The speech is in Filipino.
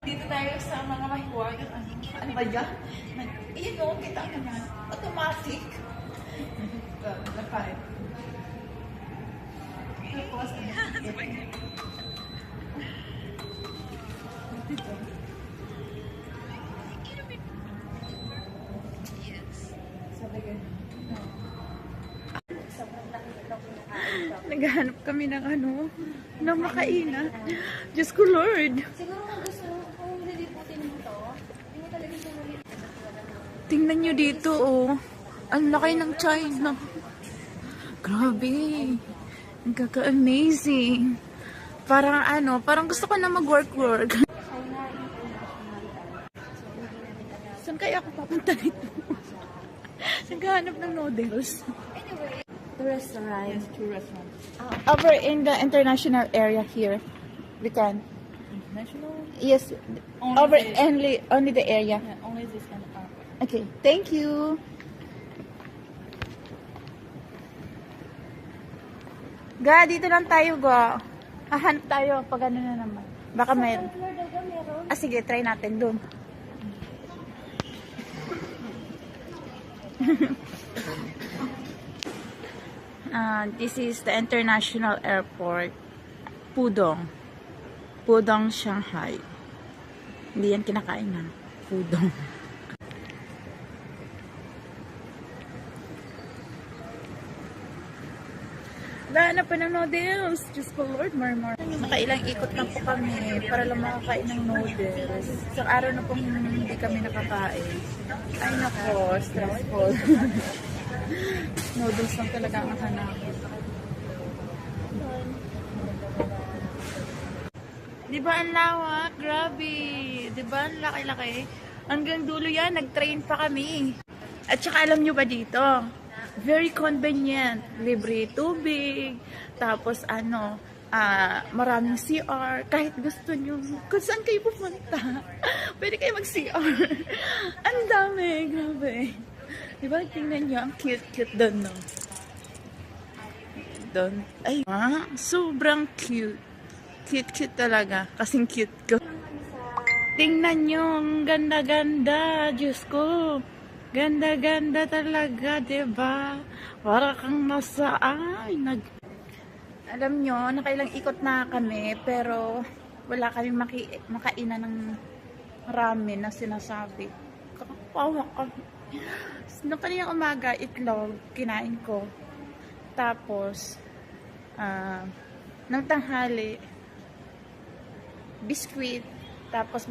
Dito tayo sa mga mahiwagang ano ba yan? Iyon o, kita naman. Automatic. The five. Tapos, dito. Sabi ka. Naghahanap kami ng ng makainan. Diyos ko, Lord. Siguro kung gusto kung liliputin mo to, hindi mo talaga siya liliputin. Tingnan nyo dito, oh. Ang laki ng China. Grabe. Ang kaka-amazing. Parang parang gusto ko na mag-work-work. China International Bank. Saan kaya ako papunta dito? Naghahanap ng noodles. Anyway, the restaurant. Yes, two restaurants. Over in the international area here. We can. International? Yes. Only Over this. only the area. Yeah, only this and Okay. Thank you. Ga, dito lang tayo, ga. Hahanap tayo pag ano na naman. Baka may... Floor daw ba meron? Ah, sige, try natin doon. This is the international airport. Pudong. Pudong, Shanghai. Hindi yan kinakain na. Pudong. Wala pa ng noodles. Diyos ko, Lord, more. Nakailang ikot lang po kami para lang makakain ng noodles. Isang araw na pong hindi kami nakakain. Ay nako, stressful. Noodles lang talaga ang hanapin. Di ba ang lawak? Grabe. Di ba ang laki-laki? Hanggang dulo yan, nag-train pa kami. At saka alam nyo ba dito? Very convenient. Libre tubig. Tapos maraming CR. Kahit gusto nyo, kung saan kayo pupunta, pwede kayo mag-CR. Ang dami. Grabe. Diba? Tingnan nyo. Ang cute-cute doon, no? Doon. Ay, sobrang cute. Cute-cute talaga. Kasing cute ko. Tingnan nyo. Ang ganda-ganda. Diyos ko. Ganda-ganda talaga, diba? Para kang Alam nyo, nakailang ikot na kami, pero wala kami makainan ng ramen na sinasabi. Kakapawa kami. Noong kanina umaga, itlog, kinain ko. Tapos, ng tanghali, biskwit, tapos